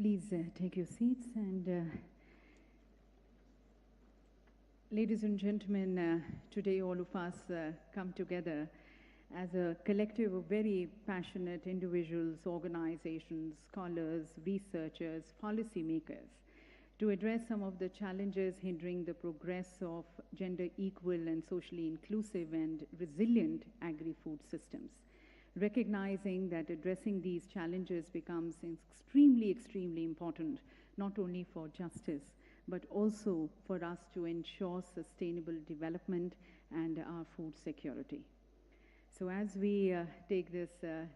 Please take your seats and ladies and gentlemen, today all of us come together as a collective of very passionate individuals, organizations, scholars, researchers, policymakers to address some of the challenges hindering the progress of gender equal and socially inclusive and resilient agri-food systems. Recognizing that addressing these challenges becomes extremely important, not only for justice, but also for us to ensure sustainable development and our food security. So as we take this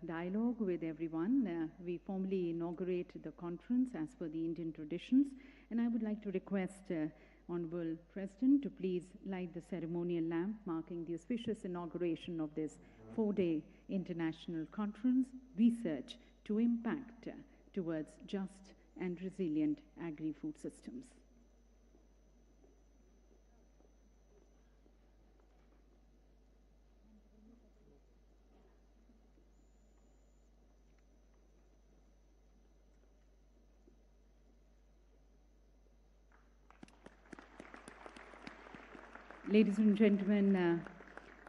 dialogue with everyone, we formally inaugurate the conference as per the Indian traditions, and I would like to request Honorable President to please light the ceremonial lamp marking the auspicious inauguration of this 4-day international conference, Research to Impact towards Just and Resilient Agri-Food Systems. Ladies and gentlemen,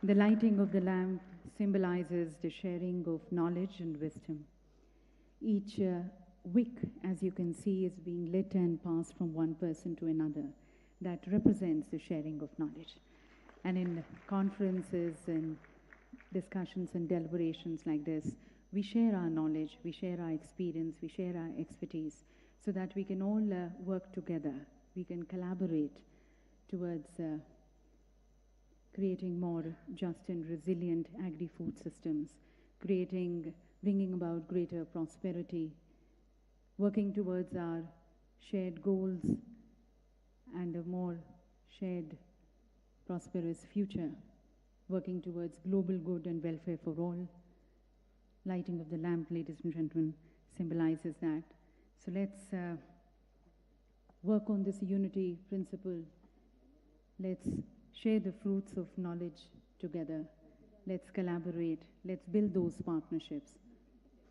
the lighting of the lamp symbolizes the sharing of knowledge and wisdom. Each wick, as you can see, is being lit and passed from one person to another. That represents the sharing of knowledge. And in conferences and discussions and deliberations like this, we share our knowledge, we share our experience, we share our expertise, so that we can all work together. We can collaborate towards creating more just and resilient agri-food systems, bringing about greater prosperity, working towards our shared goals and a more shared prosperous future, working towards global good and welfare for all. Lighting of the lamp, ladies and gentlemen, symbolizes that. So let's work on this unity principle. Let's share the fruits of knowledge together. Let's collaborate. Let's build those partnerships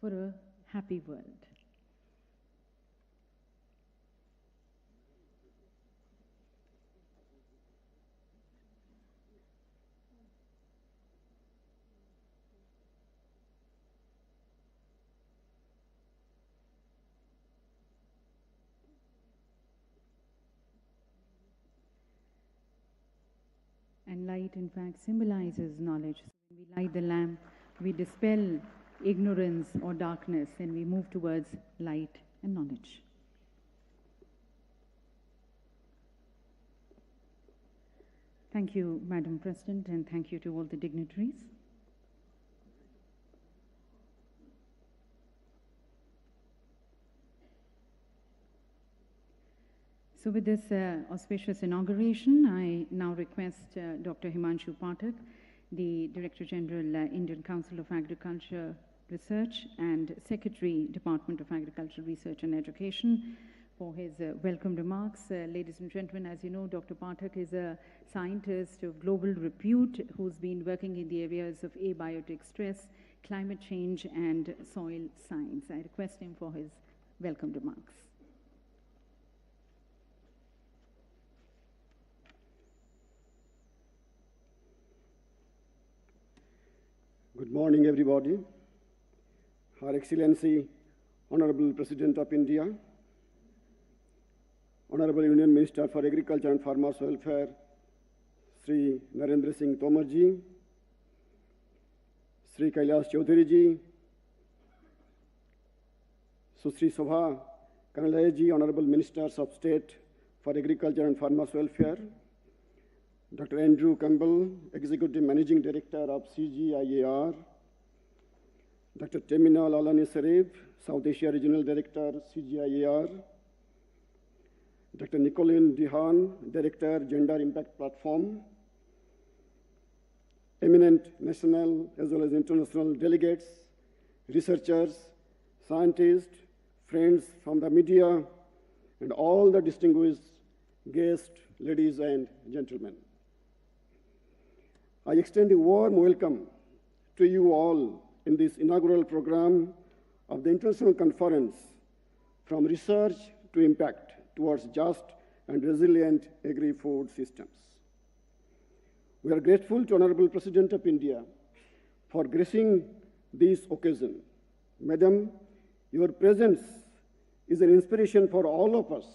for a happy world. And light, in fact, symbolizes knowledge. So when we light the lamp, we dispel ignorance or darkness, and we move towards light and knowledge. Thank you, Madam President, and thank you to all the dignitaries. So with this auspicious inauguration, I now request Dr. Himanshu Pathak, the Director General, Indian Council of Agriculture Research and Secretary, Department of Agriculture Research and Education, for his welcome remarks. Ladies and gentlemen, as you know, Dr. Pathak is a scientist of global repute who's been working in the areas of abiotic stress, climate change, and soil science. I request him for his welcome remarks. Good morning, everybody. Her Excellency, Honorable President of India, Honorable Union Minister for Agriculture and Farmers' Welfare, Sri Narendra Singh Tomar ji, Sri Kailash Chaudhary ji, Susri Shobha Karnalaya ji, Honorable Ministers of State for Agriculture and Farmers' Welfare, Dr. Andrew Campbell, Executive Managing Director of CGIAR, Dr. Teminal Alani Sarif, South Asia Regional Director, CGIAR, Dr. Nicolene Dihan, Director, Gender Impact Platform, eminent national as well as international delegates, researchers, scientists, friends from the media, and all the distinguished guests, ladies and gentlemen. I extend a warm welcome to you all in this inaugural program of the International Conference from research to impact towards just and resilient agri-food systems. We are grateful to Honorable President of India for gracing this occasion. Madam, your presence is an inspiration for all of us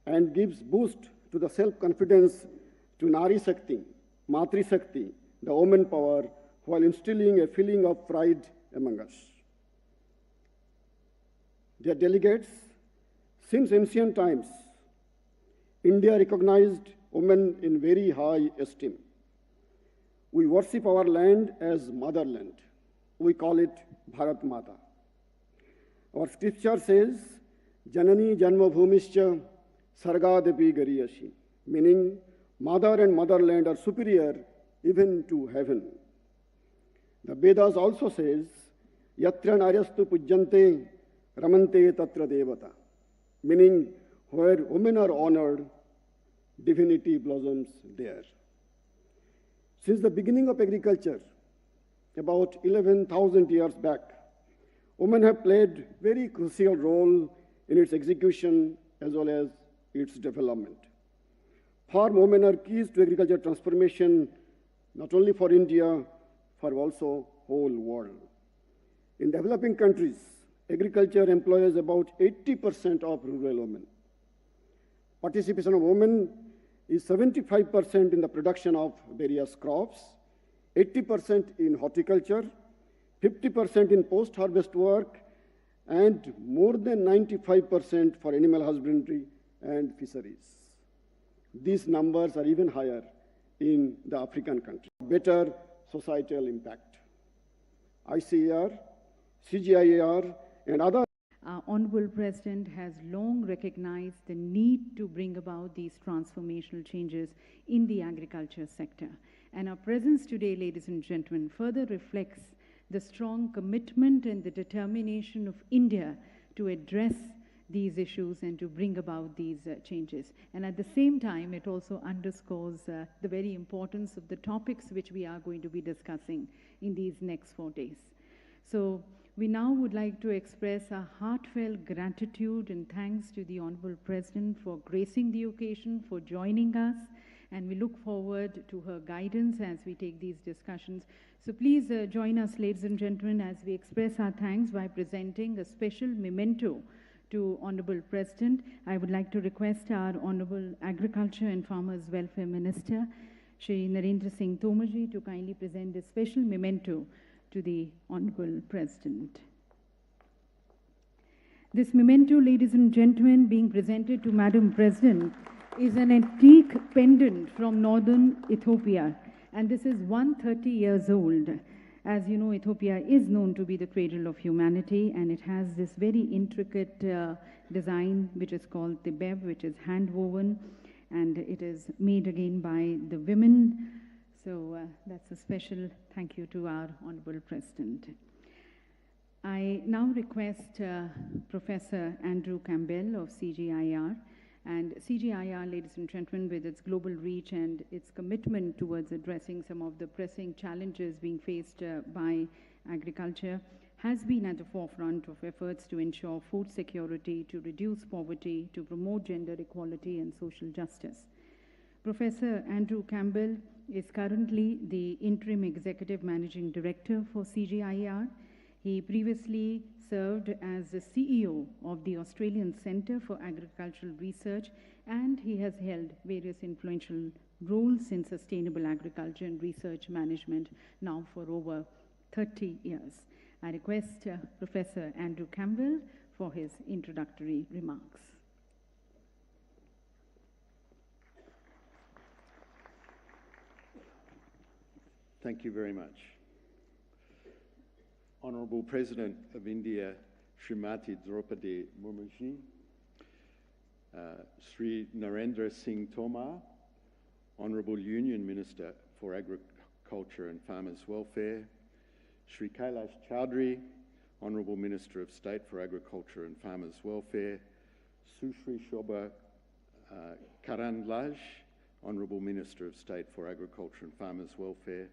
and gives boost to the self-confidence to Nari Shakti, Matri Shakti, the woman power, while instilling a feeling of pride among us. Dear delegates, since ancient times, India recognized women in very high esteem. We worship our land as motherland. We call it Bharat Mata. Our scripture says, Janani Janma Bhumischa Sargadapi Gariyashi, meaning mother and motherland are superior even to heaven. The Vedas also says, Yatra Naryastu Pujjante Ramante Tatra Devata, meaning where women are honored, divinity blossoms there. Since the beginning of agriculture, about 11,000 years back, women have played a very crucial role in its execution as well as its development. Farm women are keys to agriculture transformation, not only for India, for also whole world. In developing countries, agriculture employs about 80% of rural women. Participation of women is 75% in the production of various crops, 80% in horticulture, 50% in post-harvest work, and more than 95% for animal husbandry and fisheries. These numbers are even higher in the African countries. Better societal impact. ICAR, CGIAR, and other. Our Honorable President has long recognized the need to bring about these transformational changes in the agriculture sector. And our presence today, ladies and gentlemen, further reflects the strong commitment and the determination of India to address these issues and to bring about these changes. And at the same time, it also underscores the very importance of the topics which we are going to be discussing in these next 4 days. So we now would like to express our heartfelt gratitude and thanks to the Honorable President for gracing the occasion, for joining us, and we look forward to her guidance as we take these discussions. So please join us, ladies and gentlemen, as we express our thanks by presenting a special memento to Honorable President. I would like to request our Honorable Agriculture and Farmers Welfare Minister, Shri Narendra Singh Tomarji, to kindly present a special memento to the Honorable President. This memento, ladies and gentlemen, being presented to Madam President, is an antique pendant from northern Ethiopia, and this is 130 years old. As you know, Ethiopia is known to be the cradle of humanity, and it has this very intricate design, which is called the beb, which is hand-woven, and it is made again by the women. So that's a special thank you to our Honorable President. I now request Professor Andrew Campbell of CGIAR. And CGIAR, ladies and gentlemen, with its global reach and its commitment towards addressing some of the pressing challenges being faced by agriculture, has been at the forefront of efforts to ensure food security, to reduce poverty, to promote gender equality and social justice. Professor Andrew Campbell is currently the Interim Executive Managing Director for CGIAR. He previously served as the CEO of the Australian Centre for Agricultural Research, and he has held various influential roles in sustainable agriculture and research management now for over 30 years. I request Professor Andrew Campbell for his introductory remarks. Thank you very much. Honourable President of India, Srimati Droupadi Murmu, Sri Narendra Singh Tomar, Honourable Union Minister for Agriculture and Farmers Welfare, Sri Kailash Chowdhury, Honourable Minister of State for Agriculture and Farmers Welfare, Sushri Shobha Karandlaj, Honourable Minister of State for Agriculture and Farmers Welfare,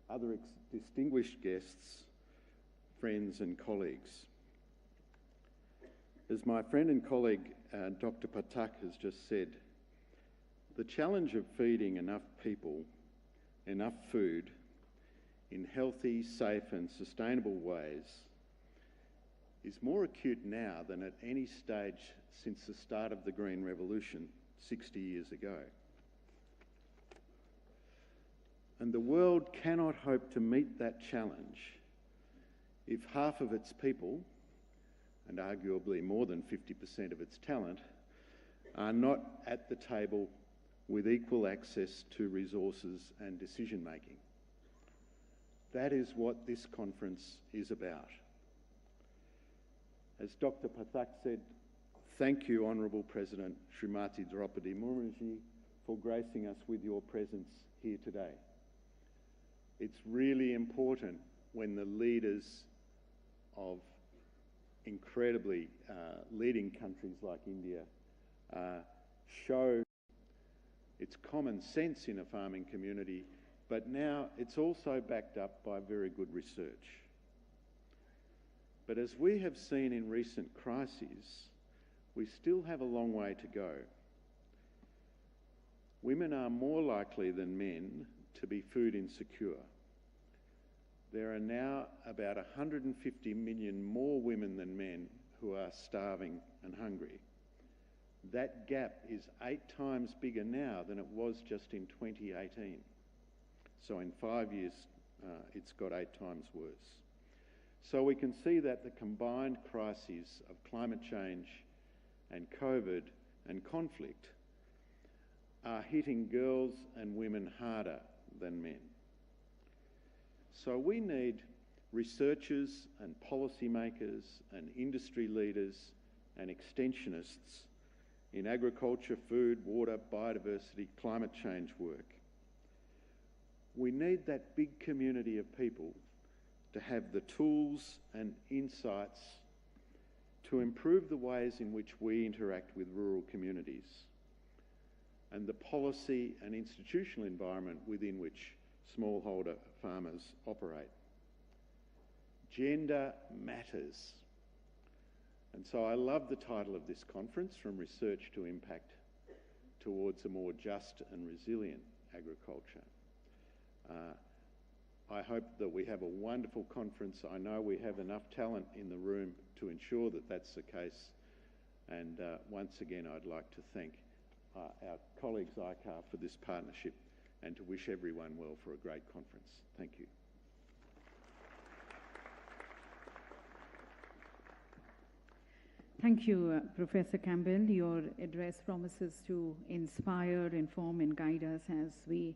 other distinguished guests, friends and colleagues. As my friend and colleague Dr. Patak has just said, the challenge of feeding enough people enough food in healthy, safe and sustainable ways is more acute now than at any stage since the start of the Green Revolution 60 years ago. And the world cannot hope to meet that challenge if half of its people, and arguably more than 50% of its talent, are not at the table with equal access to resources and decision-making. That is what this conference is about. As Dr. Patak said, thank you, Honourable President Srimati Droupadi Murmu, for gracing us with your presence here today. It's really important when the leaders of incredibly leading countries like India show its common sense in a farming community, but now it's also backed up by very good research. But as we have seen in recent crises, we still have a long way to go. Women are more likely than men to be food insecure. There are now about 150 million more women than men who are starving and hungry. That gap is 8 times bigger now than it was just in 2018. So in 5 years, it's got 8 times worse. So we can see that the combined crises of climate change and COVID and conflict are hitting girls and women harder than men. So we need researchers and policymakers and industry leaders and extensionists in agriculture, food, water, biodiversity, climate change work. We need that big community of people to have the tools and insights to improve the ways in which we interact with rural communities and the policy and institutional environment within which smallholder farmers operate. Gender matters. And so I love the title of this conference, From Research to Impact Towards a More Just and Resilient Agriculture. I hope that we have a wonderful conference. I know we have enough talent in the room to ensure that that's the case. And once again, I'd like to thank our colleagues ICAR for this partnership and to wish everyone well for a great conference. Thank you. Thank you, Professor Campbell. Your address promises to inspire, inform and guide us as we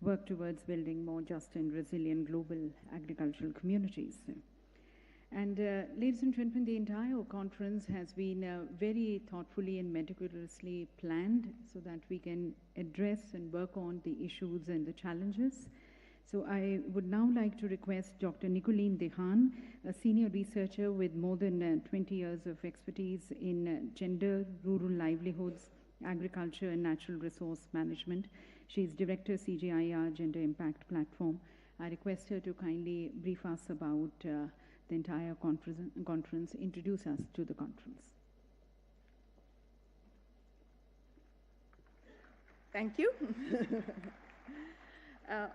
work towards building more just and resilient global agricultural communities. And ladies and gentlemen, the entire conference has been very thoughtfully and meticulously planned so that we can address and work on the issues and the challenges. So I would now like to request Dr. Nicoline Dehan, a senior researcher with more than 20 years of expertise in gender, rural livelihoods, agriculture and natural resource management. She is Director, CGIAR Gender Impact Platform. I request her to kindly brief us about the entire conference, introduce us to the conference. Thank you.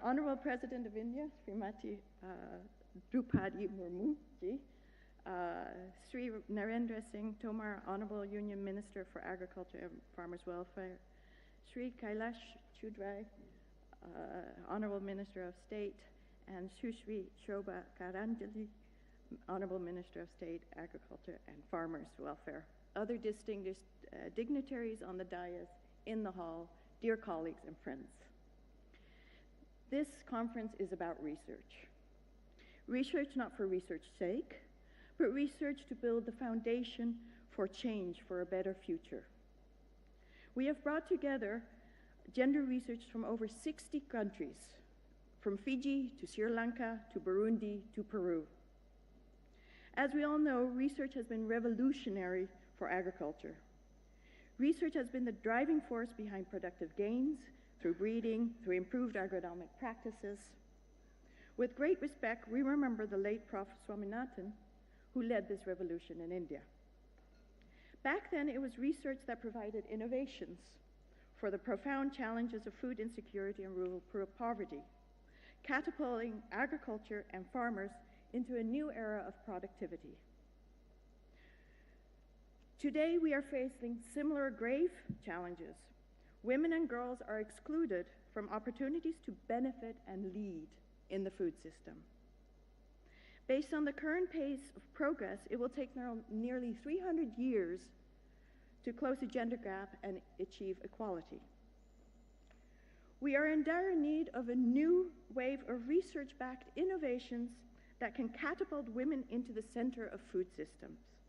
Honorable President of India, Srimati Droupadi Murmu ji, Sri Narendra Singh Tomar, Honorable Union Minister for Agriculture and Farmers Welfare, Sri Kailash Chudrai, Honorable Minister of State, and Sushri Shobha Karanjali, Honorable Minister of State, Agriculture and Farmers Welfare, other distinguished dignitaries on the dais, in the hall, dear colleagues and friends. This conference is about research. Research not for research's sake, but research to build the foundation for change for a better future. We have brought together gender research from over 60 countries, from Fiji to Sri Lanka to Burundi to Peru. As we all know, research has been revolutionary for agriculture. Research has been the driving force behind productive gains, through breeding, through improved agronomic practices. With great respect, we remember the late Prof. Swaminathan, who led this revolution in India. Back then, it was research that provided innovations for the profound challenges of food insecurity and rural poverty, catapulting agriculture and farmers into a new era of productivity. Today, we are facing similar grave challenges. Women and girls are excluded from opportunities to benefit and lead in the food system. Based on the current pace of progress, it will take nearly 300 years to close the gender gap and achieve equality. We are in dire need of a new wave of research-backed innovations that can catapult women into the center of food systems.